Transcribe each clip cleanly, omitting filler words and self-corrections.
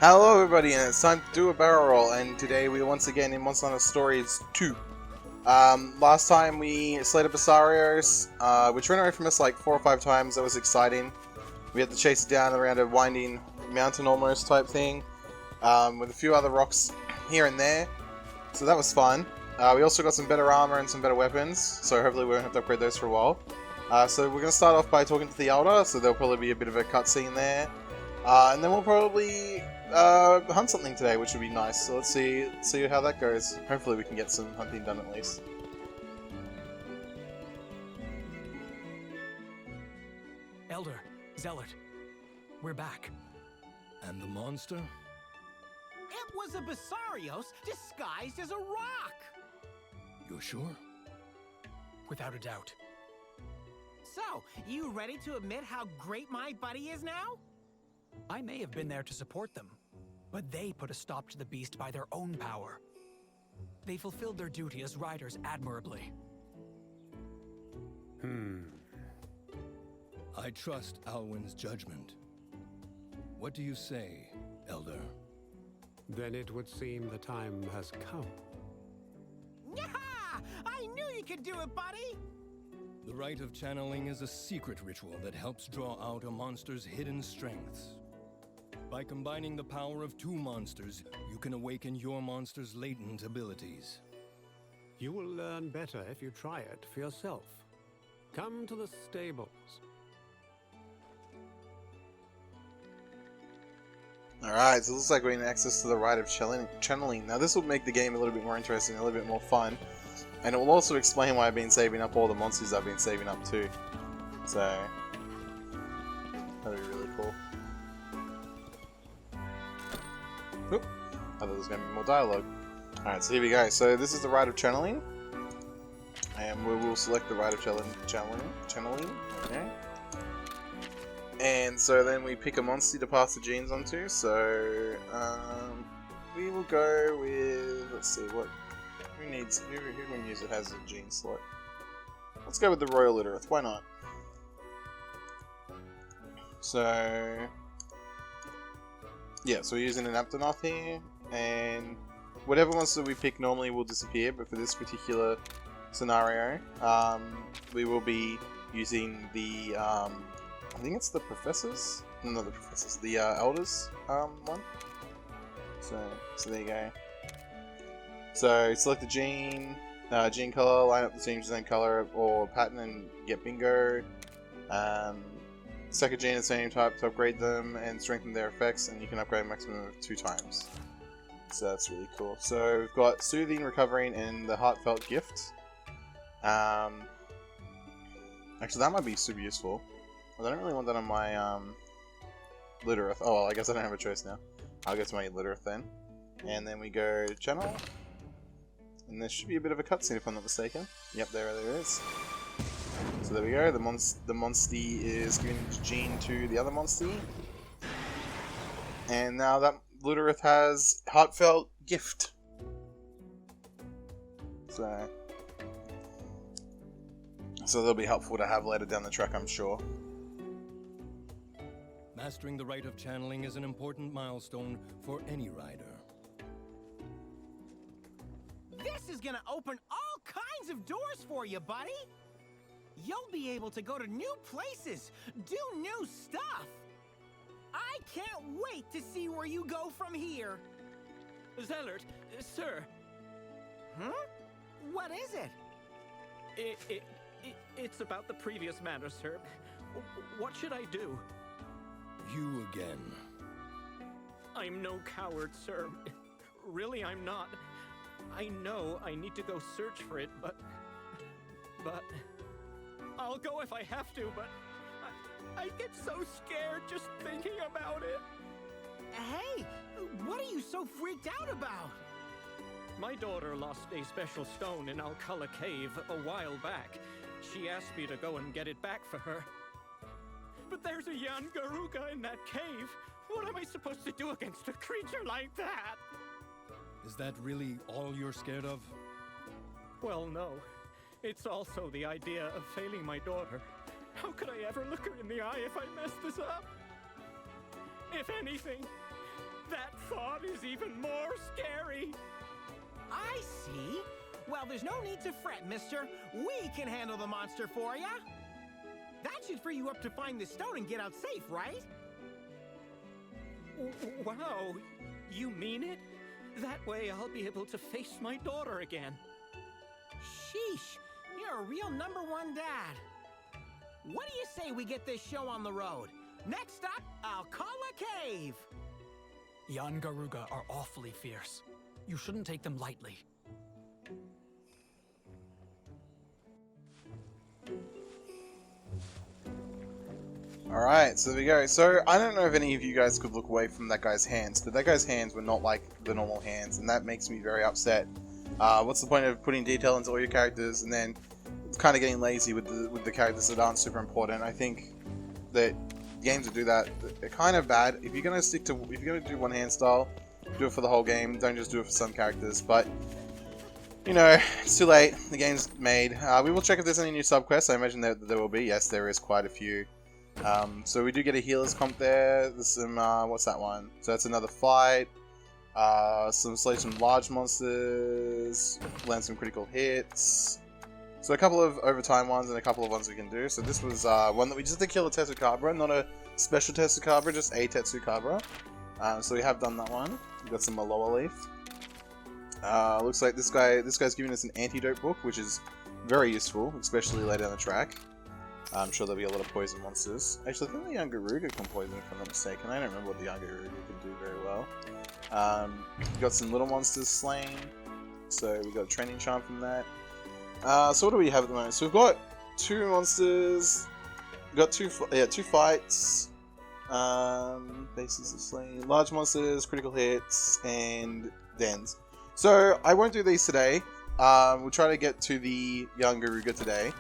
Hello everybody, and it's time to do a barrel roll, and today we are once again in Monster Hunter Stories 2. Last time we slayed up Basarios, which ran away from us like 4 or 5 times. That was exciting. We had to chase it down around a winding mountain almost type thing, with a few other rocks here and there, so that was fun. We also got some better armor and some better weapons, so hopefully we won't have to upgrade those for a while. So we're going to start off by talking to the Elder, so there'll probably be a bit of a cutscene there. And then we'll probably hunt something today, which would be nice. So let's see how that goes. Hopefully we can get some hunting done at least. Elder, Zealot, we're back. And the monster? It was a Basarios disguised as a rock! You're sure? Without a doubt. So, you ready to admit how great my buddy is now? I may have been there to support them, but they put a stop to the beast by their own power. They fulfilled their duty as riders admirably. I trust Alwyn's judgment. What do you say, Elder? Then it would seem the time has come. Yaha! I knew you could do it, buddy! The rite of channeling is a secret ritual that helps draw out a monster's hidden strengths. By combining the power of 2 monsters, you can awaken your monster's latent abilities. You will learn better if you try it for yourself. Come to the stables. Alright, so it looks like we're in access to the rite of channeling. Now this will make the game a little bit more interesting, a little bit more fun. And it will also explain why I've been saving up all the monsters I've been saving up too. So, that'll be really cool. Oop, I thought there was going to be more dialogue. Alright, so here we go. So this is the rite of channeling. And we will select the rite of channeling. Okay. And so then we pick a monster to pass the genes onto. So, we will go with, let's see, who can use it has a gene slot? Let's go with the Royal Littereth, why not? So, yeah, so we're using an Aptonoth here, and whatever monster we pick normally will disappear, but for this particular scenario, we will be using the, I think it's the Professors? No, not the Professors, the Elders one. So there you go. So select the gene, gene color, line up the genes with the same color or pattern and get bingo. Second gene of the same type to upgrade them and strengthen their effects, and you can upgrade a maximum of 2 times. So that's really cool. So we've got Soothing, Recovering, and the Heartfelt Gift. Actually that might be super useful. I don't really want that on my Littereth. Oh well, I guess I don't have a choice now. I'll get to my Littereth then. And then we go channel. And there should be a bit of a cutscene if I'm not mistaken. Yep, there it is. So there we go, the Monstie is giving gene to the other Monstie. And now that Littereth has Heartfelt Gift. So they'll be helpful to have later down the track, I'm sure. Mastering the rite of channeling is an important milestone for any rider. This is gonna open all kinds of doors for you, buddy! You'll be able to go to new places, do new stuff! I can't wait to see where you go from here! Zealot, sir. Huh? What is it? It's about the previous matter, sir. What should I do? You again. I'm no coward, sir. Really, I'm not. I know I need to go search for it, but I'll go if I have to, but I get so scared just thinking about it. Hey, what are you so freaked out about? My daughter lost a special stone in Alcala Cave a while back. She asked me to go and get it back for her. But there's a Yain Guruga in that cave. What am I supposed to do against a creature like that? Is that really all you're scared of? Well, no. It's also the idea of failing my daughter. How could I ever look her in the eye if I mess this up? If anything, that even more scary. I see. Well, there's no need to fret, mister. We can handle the monster for ya. That should free you up to find the stone and get out safe, right? Wow, you mean it? That way I'll be able to face my daughter again. Sheesh, you're a real #1 dad. What do you say we get this show on the road? Next up, Alcala Cave. Yain Guruga are awfully fierce. You shouldn't take them lightly. Alright, so there we go. So, I don't know if any of you guys could look away from that guy's hands, but that guy's hands were not like the normal hands, and that makes me very upset. What's the point of putting detail into all your characters, and then kind of getting lazy with the characters that aren't super important? I think that games that do that, they're kind of bad. If you're gonna do one hand style, do it for the whole game, don't just do it for some characters, but you know, it's too late, the game's made. We will check if there's any new subquests. I imagine that there will be. Yes, there is quite a few. So we do get a healer's comp there. There's some, what's that one? So that's another fight. Slay some large monsters, land some critical hits. So a couple of overtime ones and a couple of ones we can do. So this was one that we just did kill a Tetsukabra, not a special Tetsukabra, just a Tetsukabra. So we have done that one. We got some Maloa Leaf. Looks like this guy's giving us an antidote book, which is very useful, especially later down the track. I'm sure there'll be a lot of poison monsters. Actually, I think the Yain Guruga can poison, if I'm not mistaken. I don't remember what the Yain Guruga can do very well. We got some little monsters slain, so we got a training charm from that. So what do we have at the moment? So we've got 2 monsters. We've got 2 fights. Bases of slain, large monsters, critical hits, and dens. So I won't do these today. We'll try to get to the Yain Guruga today.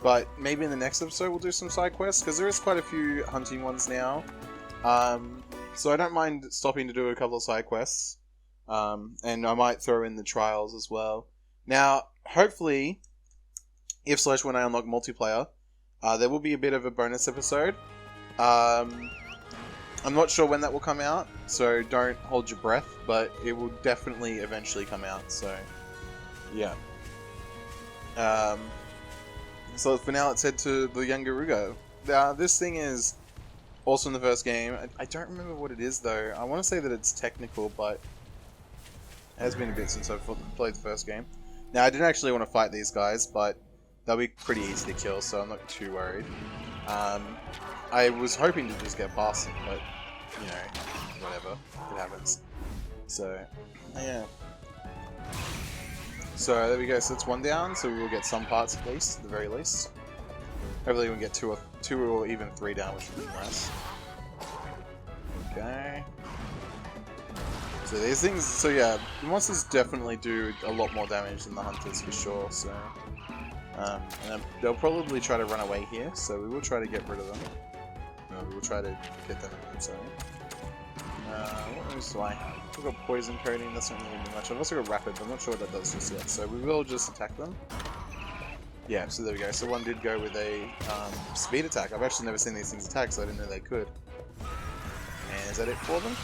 But maybe in the next episode we'll do some side quests, because there is quite a few hunting ones now. So I don't mind stopping to do a couple of side quests. And I might throw in the trials as well. Now, hopefully, if/when I unlock multiplayer, there will be a bit of a bonus episode. I'm not sure when that will come out, so don't hold your breath, but it will definitely eventually come out, so yeah. So for now, let's head to the Yain Guruga. This thing is also in the first game. I don't remember what it is though. I want to say that it's technical, but it has been a bit since I've played the first game. Now, I didn't actually want to fight these guys, but they'll be pretty easy to kill, so I'm not too worried. I was hoping to just get past them, but, you know, whatever. It happens. So, yeah. So, there we go. So, that's 1 down, so we will get some parts at least, at the very least. Hopefully we can get 2 or even 3 down, which would be nice. Okay. So these things, so yeah, the monsters definitely do a lot more damage than the hunters for sure, so... and they'll probably try to run away here, so we will try to get rid of them. No, we will try to get them in, sorry. What else do I have? I've got poison coating, that's not really much. I've also got rapid, but I'm not sure what that does just yet, so we will just attack them. Yeah, so there we go. So one did go with a speed attack. I've actually never seen these things attack, so I didn't know they could. And is that it for them?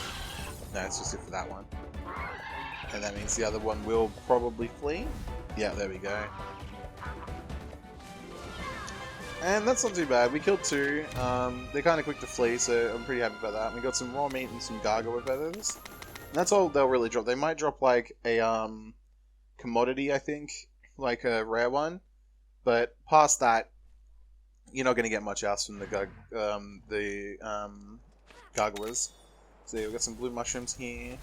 No, it's just it for that one. And that means the other one will probably flee. Yeah, there we go. And that's not too bad. We killed 2. They're kind of quick to flee, so I'm pretty happy about that. We got some raw meat and some gargoyle feathers. And that's all they'll really drop. They might drop like a commodity, I think, like a rare one. But past that, you're not going to get much else from the gargoyles. So we've got some blue mushrooms here.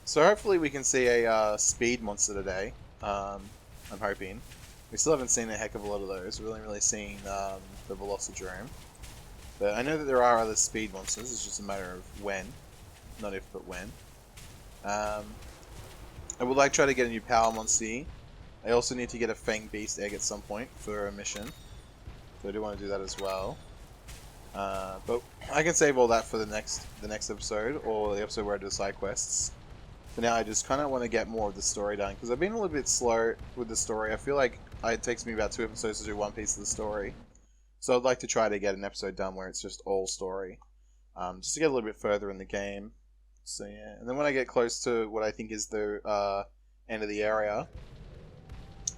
So hopefully we can see a speed monster today. I'm hoping. We still haven't seen a heck of a lot of those. We've only really seen the Velocidrome. But I know that there are other speed monsters. It's just a matter of when. Not if, but when. I would like to try to get a new power monster. I also need to get a Fang Beast egg at some point for a mission. So I do want to do that as well. But I can save all that for the next episode, or the episode where I do side quests. For now, I just kind of want to get more of the story done, because I've been a little bit slow with the story. I feel like it takes me about 2 episodes to do one piece of the story. So I'd like to try to get an episode done where it's just all story. just to get a little bit further in the game. So yeah, and then when I get close to what I think is the end of the area,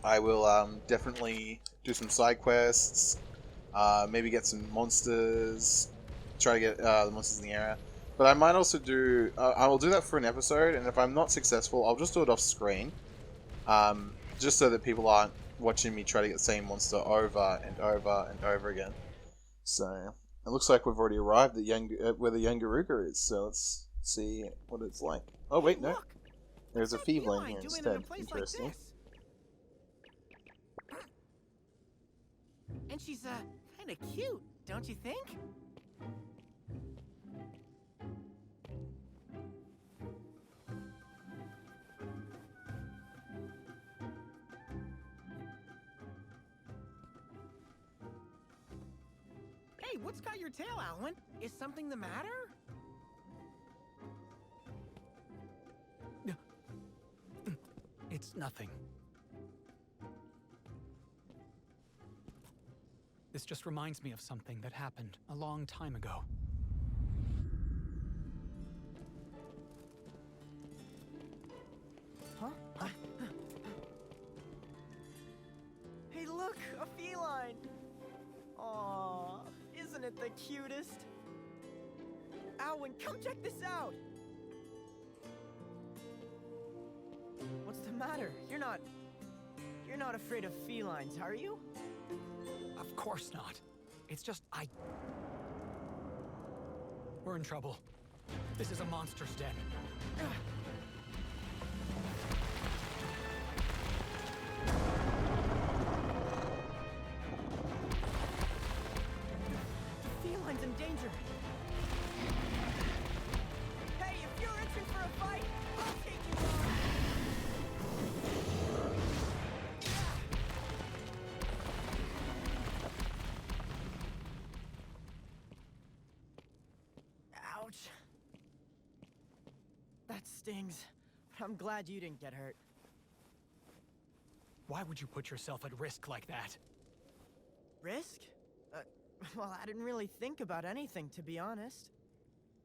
I will definitely do some side quests, maybe get some monsters, try to get the monsters in the area. But I might also do, I will do that for an episode, and if I'm not successful, I'll just do it off screen, just so that people aren't watching me try to get the same monster over and over and over again. So it looks like we've already arrived at where the Yain Guruga is. So let's see what it's like. Oh wait, no, Look, there's a what's that feline feline here doing in instead. a place like Interesting. this? And she's kind of cute, don't you think? Hey, what's got your tail, Alwyn? Is something the matter? It's nothing. This just reminds me of something that happened a long time ago. Huh? Hey, look, a feline. Aw, isn't it the cutest? Alwyn, come check this out. What's the matter? You're not afraid of felines, are you? Of course not. It's just We're in trouble. This is a monster's den. The feline's in danger. Hey, if you're itching for a fight, I'll take you on. Ouch. That stings. I'm glad you didn't get hurt. Why would you put yourself at risk like that? Risk? Well, I didn't really think about anything, to be honest.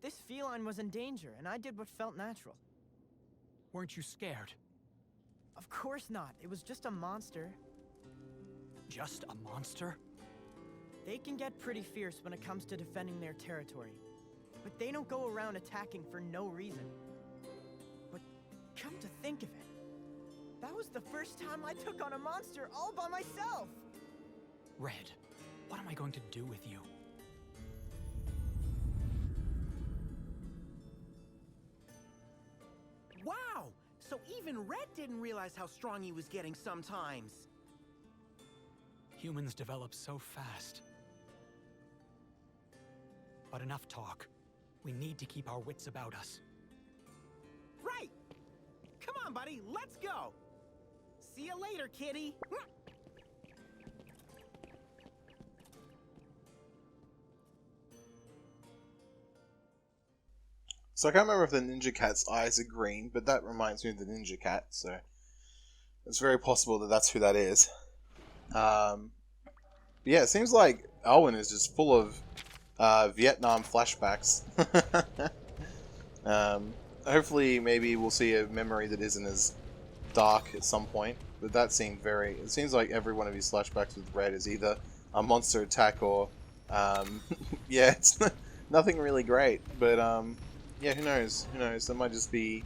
This feline was in danger, and I did what felt natural. Weren't you scared? Of course not. It was just a monster. Just a monster? They can get pretty fierce when it comes to defending their territory. But they don't go around attacking for no reason. But come to think of it, that was the first time I took on a monster all by myself! Red, what am I going to do with you? Wow! So even Red didn't realize how strong he was getting sometimes. Humans develop so fast. But enough talk. We need to keep our wits about us. Right! Come on, buddy, let's go! See you later, kitty! So I can't remember if the Ninja Cat's eyes are green, but that reminds me of the Ninja Cat, so it's very possible that that's who that is. But yeah, it seems like Alwyn is just full of Vietnam flashbacks. Hopefully, maybe we'll see a memory that isn't as dark at some point, but that seemed very... It seems like every one of these flashbacks with Red is either a monster attack or... yeah, it's nothing really great, but yeah, who knows? Who knows? That might just be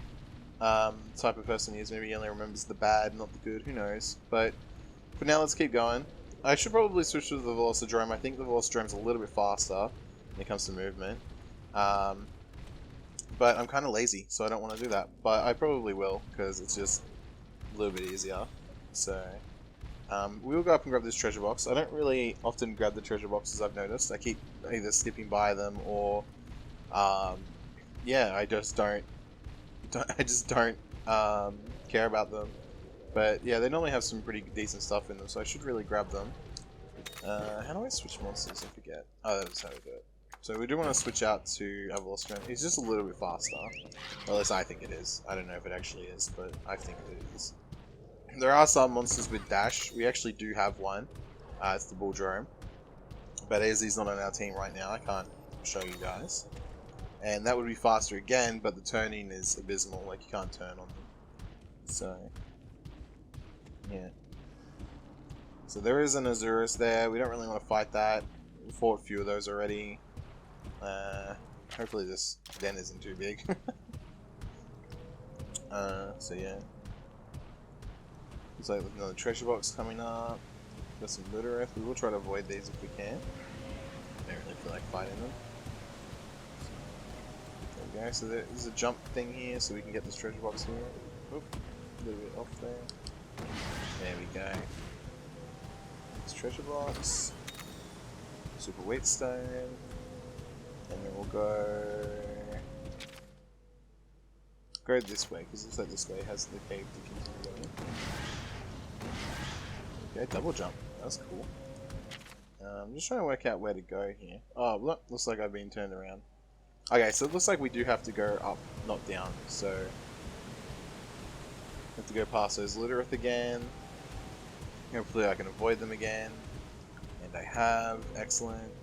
the type of person he is. Maybe he only remembers the bad, not the good. Who knows? But for now, let's keep going. I should probably switch to the Velocidrome. I think the Velocidrome's a little bit faster when it comes to movement. But I'm kind of lazy, so I don't want to do that. But I probably will, because it's just a little bit easier. So we will go up and grab this treasure box. I don't really often grab the treasure boxes, I've noticed. I keep either skipping by them or... yeah, I just don't care about them. But yeah, they normally have some pretty decent stuff in them, so I should really grab them. How do I switch monsters? I forget. Oh, that's how we do it. So we do want to switch out to Velocidrome. He's just a little bit faster. Or at least I think it is. I don't know if it actually is, but I think it is. There are some monsters with dash. We actually do have one. It's the Bulldrome. But as he's not on our team right now, I can't show you guys. And that would be faster again, but the turning is abysmal, like you can't turn on them. So, yeah. So there is an Azurus there, we don't really want to fight that. We fought a few of those already. Hopefully this den isn't too big. So yeah. Looks like another treasure box coming up. Got some Lootereth. We will try to avoid these if we can. Don't really feel like fighting them. There we go. So there's a jump thing here, so we can get this treasure box here. Oop, a little bit off there. There we go. This treasure box. Super wheatstone. And then we'll go this way, because it looks like this way has the cave to continue going. Okay, double jump. That's cool. I'm just trying to work out where to go here. Oh, look, looks like I've been turned around. Okay, so it looks like we do have to go up, not down. So, have to go past those Lootereth again. Hopefully I can avoid them again. And I have. Excellent.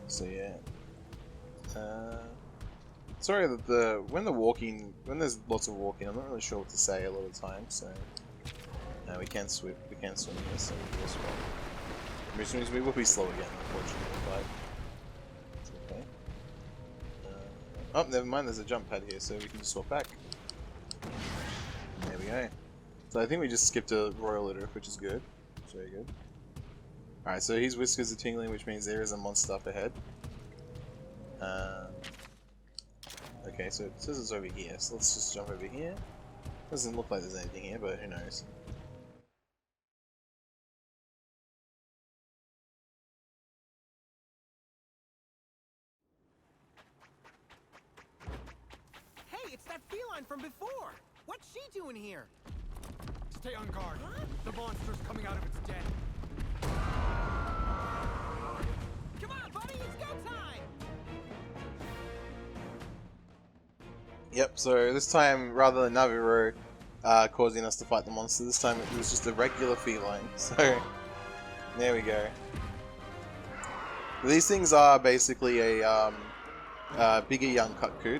So yeah. Sorry that when there's lots of walking, I'm not really sure what to say a lot of the time. So we can swim this as well. Which means we will be slow again, unfortunately, but it's okay. Oh, never mind. There's a jump pad here, so we can just swap back. There we go. So I think we just skipped a Royal Litter, which is good. It's very good. Alright, so his whiskers are tingling, which means there is a monster up ahead. Okay, so it says it's over here, so let's just jump over here. Doesn't look like there's anything here, but who knows. Hey, it's that feline from before! What's she doing here? Stay on guard. Huh? The monster's coming out of its den. Come on, buddy, it's go time! Yep, so this time, rather than Naviro causing us to fight the monster, this time it was just a regular feline. So, there we go. These things are basically a bigger young Kutkoot.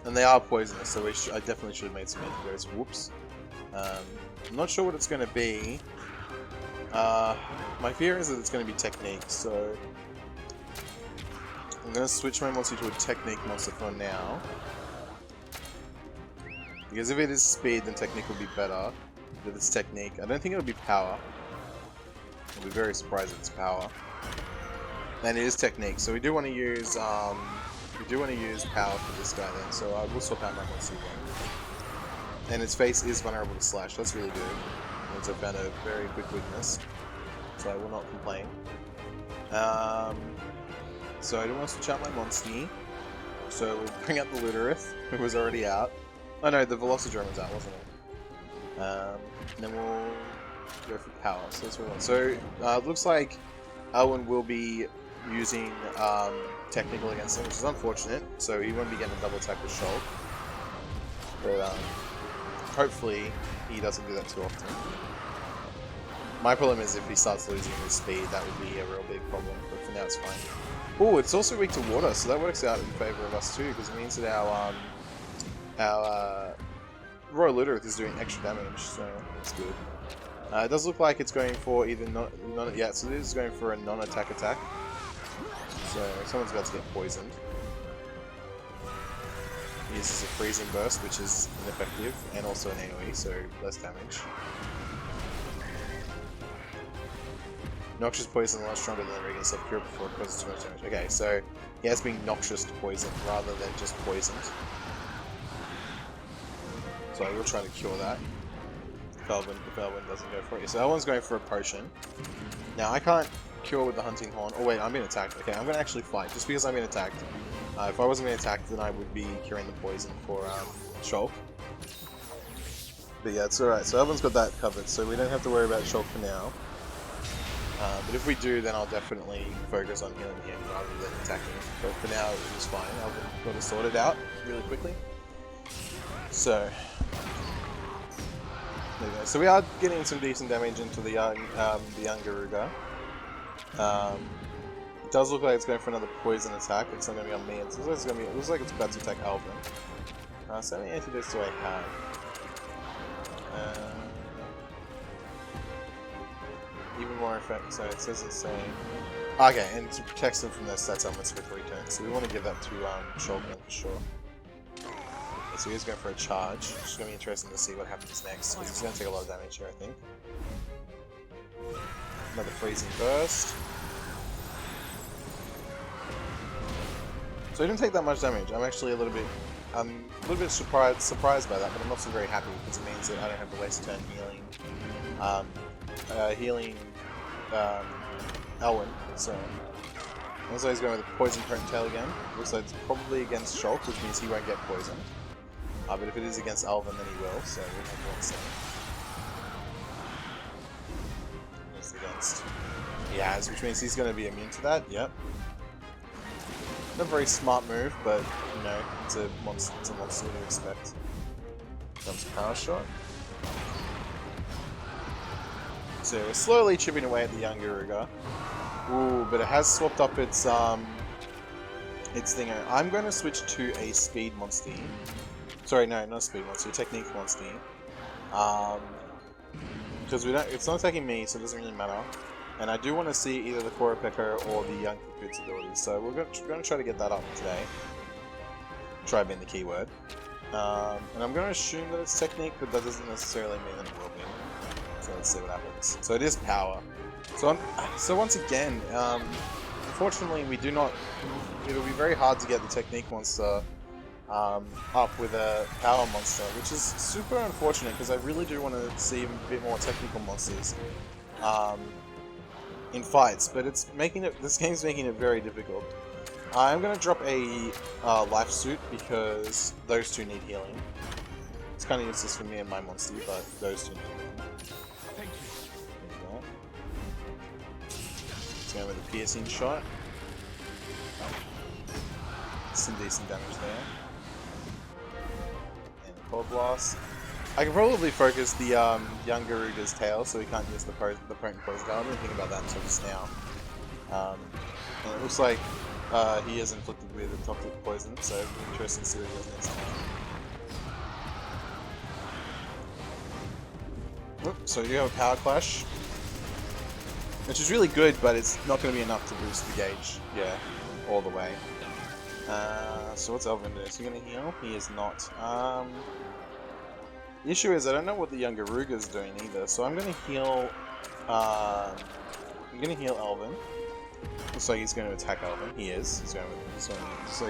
And they are poisonous, so I definitely should have made some antidotes. Whoops. I'm not sure what it's going to be. My fear is that it's going to be technique, so I'm going to switch my monster to a technique monster for now. Because if it is speed, then technique will be better. If it's technique, I don't think it'll be power. I'll be very surprised if it's power. And it is technique, so we do want to use power for this guy then. So I will swap out my monster again. And its face is vulnerable to slash. That's really good. Means I found a very quick weakness, so I will not complain. So I do want to switch out my monster. So we'll bring out the Lootereth, who was already out. Oh no, the Velocidrome was out, wasn't it? And then we'll go for power. So that's what we want. So it looks like Elwyn will be using technical against him, which is unfortunate. So he won't be getting a double attack with Shulk. But hopefully he doesn't do that too often. My problem is if he starts losing his speed, that would be a real big problem. But for now, it's fine. Oh, it's also weak to water, so that works out in favor of us too, because it means that our Royal Lootereth is doing extra damage, so that's good. It does look like it's going for either so this is going for a non-attack attack. So someone's about to get poisoned. He uses a freezing burst, which is ineffective, and also an AoE, so less damage. Noxious poison lasts stronger than the regular self-cure before it causes too much damage. Okay, so he has been noxious to poison rather than just poisoned. So I will try to cure that. If Elwyn doesn't go for it. So Elwyn's going for a potion. Now I can't cure with the hunting horn. Oh wait, I'm being attacked. Okay, I'm going to actually fight, just because I'm being attacked. If I wasn't being attacked, then I would be curing the poison for Shulk. But yeah, it's alright. So Elwyn's got that covered, so we don't have to worry about Shulk for now. But if we do, then I'll definitely focus on healing him rather than attacking. But for now, it was fine. Elwyn got it sorted out really quickly. So there we go. So we are getting some decent damage into the young Guruga. does look like it's going for another poison attack. It's not going to be on me. It looks like it's about to attack Alvin. So how many antidotes do I have? Even more effective. So it says it's saying. Okay, and it protects them from their stats elements for 3 turns. So we want to give that to Shulkin for sure. Okay, so he's going for a charge. It's just going to be interesting to see what happens next, because he's going to take a lot of damage here, I think. Another freezing burst. So he didn't take that much damage. I'm actually a little bit surprised by that, but I'm also very happy because it means that I don't have to waste a turn healing Elwyn. So also he's going with a poison current tail again. Looks like it's probably against Shulk, which means he won't get poisoned. But if it is against Alvin, then he will. So we'll have one second. It's against he has, which means he's going to be immune to that. Yep. Not a very smart move, but you know, it's a monster to expect. Comes power shot. So we're slowly chipping away at the Yain Guruga. Ooh, but it has swapped up its thinger. I'm going to switch to a speed monster. Sorry, no, not a speed monster, a technique monster. Because it's not attacking me, so it doesn't really matter. And I do want to see either the Korapeka or the Young Cocoon's abilities, so we're going to try to get that up today. Try being the keyword. And I'm going to assume that it's technique, but that doesn't necessarily mean that it will be. So let's see what happens. So it is power. So once again, unfortunately we do not. It'll be very hard to get the technique monster up with a power monster, which is super unfortunate because I really do want to see a bit more technical monsters in fights, but it's making it. This game's making it very difficult. I'm gonna drop a life suit because those two need healing. It's kind of useless for me and my monster, but those two need healing. Thank you. There you go. Let's go with a piercing shot. Some decent damage there. And a cold blast. I can probably focus the Yain Guruga's tail so he can't use the potent poison gun. I didn't think about that until just now. And it looks like he is inflicted with a toxic poison, so it'll be interesting to see what he does next time. Oop, so you have a power clash, which is really good, but it's not going to be enough to boost the gauge, yeah, all the way. So what's Elvin do? Is he going to heal? He is not. The issue is I don't know what the Yain Guruga is doing either, so I'm going to heal. I'm going to heal Elvin. Looks like he's going to attack Elvin. He is. He's going with. Just like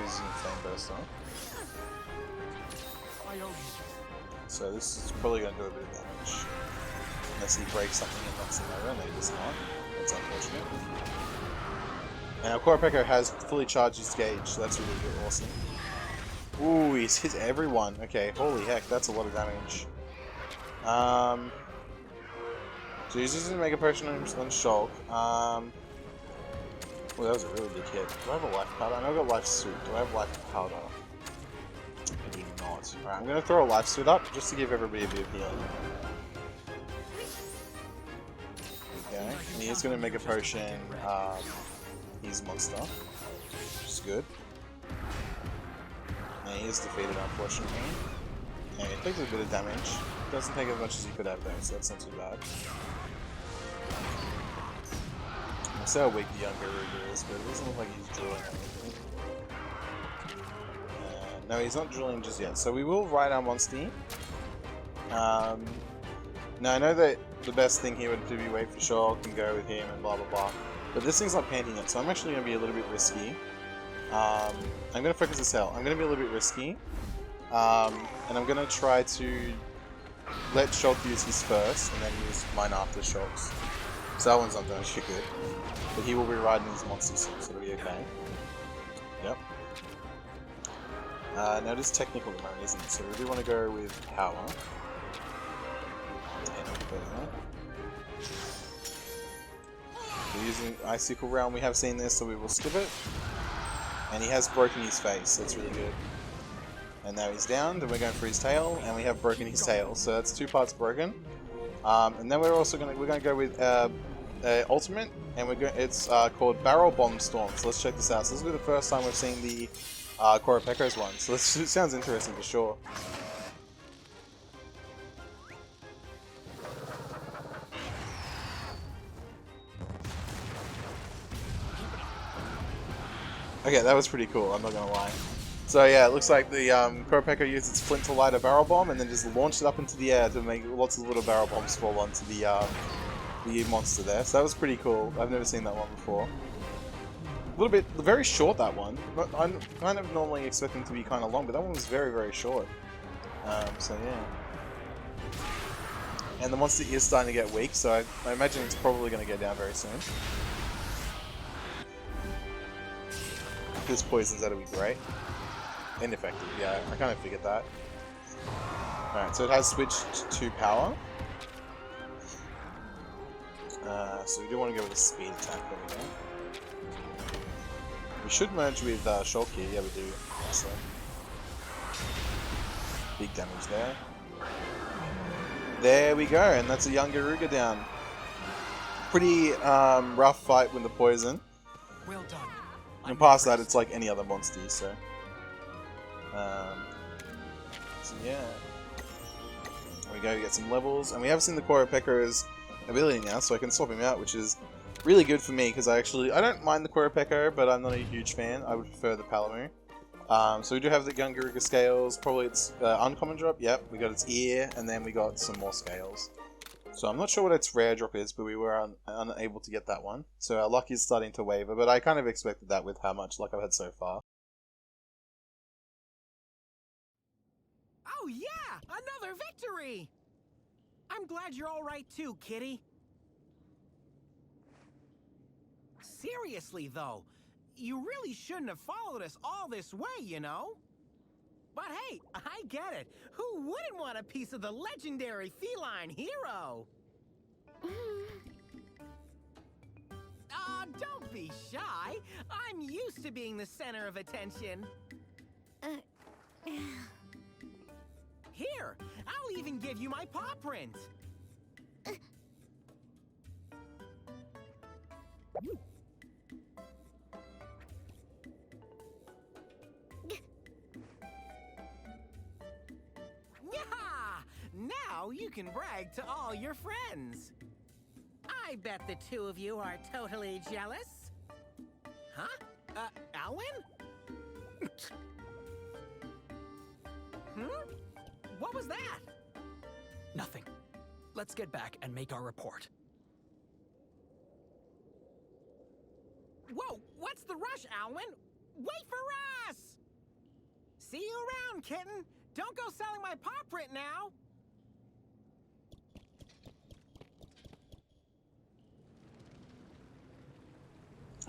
he's using Flame Burst on. So this is probably going to do a bit of damage. Unless he breaks something and knocks him over, and he does not. That's unfortunate. And our Korapeka has fully charged his gauge, so that's really good, awesome. Ooh, he's hit everyone. Okay, holy heck, that's a lot of damage. So he's using Mega Potion on Shulk. Well, that was a really big hit. Do I have a life powder? I know I've got life suit. Do I have life powder? I do not. Alright, I'm gonna throw a life suit up just to give everybody a bit of healing. Okay, and he is gonna Mega Potion his monster, which is good. And he is defeated, unfortunately. And he takes a bit of damage. Doesn't take as much as he could have though, so that's not too bad. I'll see how weak the Yain Guruga is, but it doesn't look like he's drilling anything. No, he's not drilling just yet, so we will ride our monster. Now I know that the best thing here would be wait for Shulk and go with him and blah blah blah. But this thing's not panting it, so I'm actually going to be a little bit risky. I'm going to focus this out. I'm going to be a little bit risky. And I'm going to try to let Shulk use his first, and then use mine after Shulk's. So that one's not doing shit good. But he will be riding his monster soon, so it'll be okay. Yep. Now it is technical at the moment, isn't it? So we do want to go with power. And I'll put it there. We're using Icicle Realm, we have seen this, so we will skip it. And he has broken his face, that's really good. And now he's down, then we're going for his tail, and we have broken his tail, so that's 2 parts broken. And then we're also gonna go with ultimate, and it's called Barrel Bomb Storm. So let's check this out. So this will be the first time we've seen the Koropeko's one. So this sounds interesting for sure. Okay, that was pretty cool, I'm not gonna lie. So yeah, it looks like the Koropeko used its flint to light a barrel bomb and then just launched it up into the air to make lots of little barrel bombs fall onto the monster there. So that was pretty cool. I've never seen that one before. A little bit, very short that one. I kind of normally expect them to be kind of long, but that one was very, very short. So yeah. And the monster is starting to get weak, so I imagine it's probably going to go down very soon. If this poisons, that'll be great. Ineffective, yeah, I kind of figured that. Alright, so it has switched to power. So we do want to go with a speed attack over there. We should merge with Shulky, yeah we do. So. Big damage there. There we go, and that's a Yain Guruga down. Pretty rough fight with the poison. Well done. And past that, it's like any other monster, so yeah. There we go, get some levels, and we have seen the Koropeko's ability now, so I can swap him out, which is really good for me, because I don't mind the Koropeko, but I'm not a huge fan. I would prefer the Palamu. So we do have the Yain Guruga scales, probably its uncommon drop, yep, we got its ear, and then we got some more scales. So I'm not sure what its rare drop is, but we were unable to get that one. So our luck is starting to waver, but I kind of expected that with how much luck I've had so far. Oh yeah! Another victory! I'm glad you're alright too, kitty. Seriously though, you really shouldn't have followed us all this way, you know? But hey, I get it. Who wouldn't want a piece of the legendary feline hero? Don't be shy. I'm used to being the center of attention. Here, I'll even give you my paw print. Now you can brag to all your friends. I bet the two of you are totally jealous. Huh? Alwyn? What was that? Nothing. Let's get back and make our report. Whoa, what's the rush, Alwyn? Wait for us! See you around, kitten. Don't go selling my paw print now.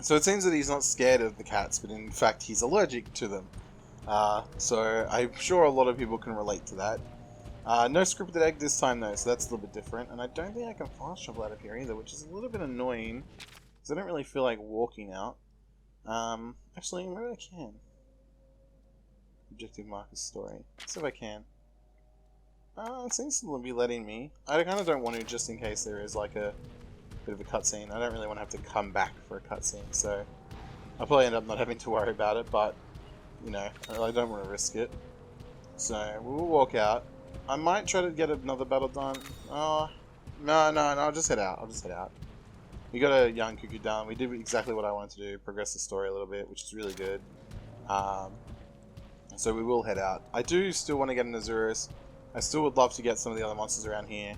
So it seems that he's not scared of the cats, but in fact he's allergic to them. So I'm sure a lot of people can relate to that. No scripted egg this time though, so that's a little bit different. And I don't think I can fast travel out of here either, which is a little bit annoying, because I don't really feel like walking out. Actually, maybe I can. Objective marker story. Let's see if I can. It seems to be letting me. I kind of don't want to, just in case there is like a bit of a cutscene. I don't really want to have to come back for a cutscene, so I'll probably end up not having to worry about it, but, you know, I don't want to risk it. So, we'll walk out. I might try to get another battle done. Oh, no, I'll just head out. We got a Yain Guruga done. We did exactly what I wanted to do, progress the story a little bit, which is really good. So we will head out. I do still want to get an Azurus. I still would love to get some of the other monsters around here.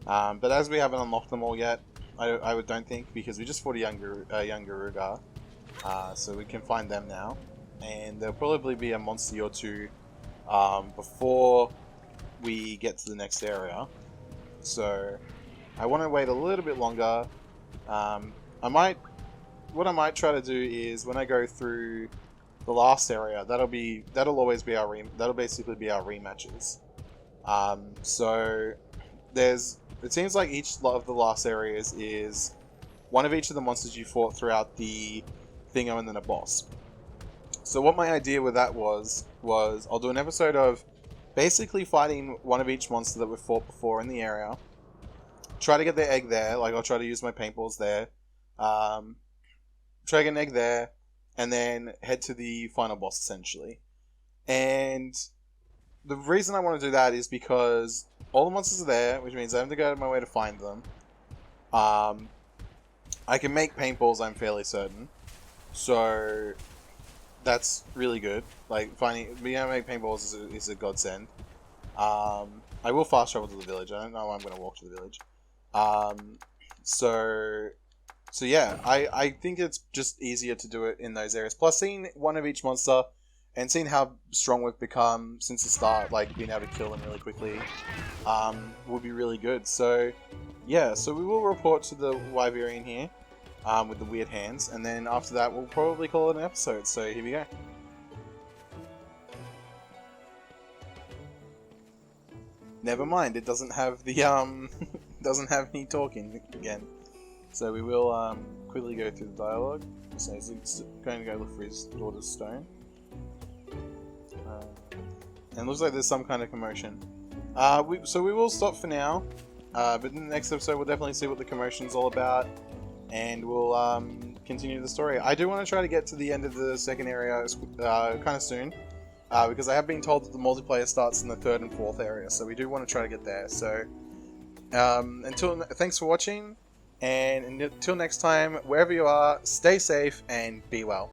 But as we haven't unlocked them all yet, I don't think, because we just fought a Yain Guruga, so we can find them now. And there'll probably be a monster or two before we get to the next area. So I want to wait a little bit longer. What I might try to do is when I go through the last area, that'll basically be our rematches. So it seems like each of the last areas is one of each of the monsters you fought throughout the thingo and then a boss. So what my idea with that was I'll do an episode of basically fighting one of each monster that we've fought before in the area, try to get the egg there. Like, I'll try to use my paintballs there. Try to get an egg there, and then head to the final boss, essentially. And the reason I want to do that is because all the monsters are there, which means I have to go out of my way to find them. I can make paintballs, I'm fairly certain. So that's really good. Like, being able to make paintballs is a godsend. I will fast travel to the village. I don't know why I'm going to walk to the village. So yeah, I think it's just easier to do it in those areas. Plus, seeing one of each monster and seeing how strong we've become since the start, like being able to kill them really quickly, will be really good. So yeah, so we will report to the Wyverian here with the weird hands, and then after that we'll probably call it an episode. So here we go. Never mind, it doesn't have the doesn't have any talking again. So we will quickly go through the dialogue. So he's going to go look for his daughter's stone. And it looks like there's some kind of commotion. So we will stop for now. But in the next episode we'll definitely see what the commotion's all about. And we'll continue the story. I do want to try to get to the end of the second area kind of soon. Because I have been told that the multiplayer starts in the third and fourth area. So we do want to try to get there. So thanks for watching. And until next time, wherever you are, stay safe and be well.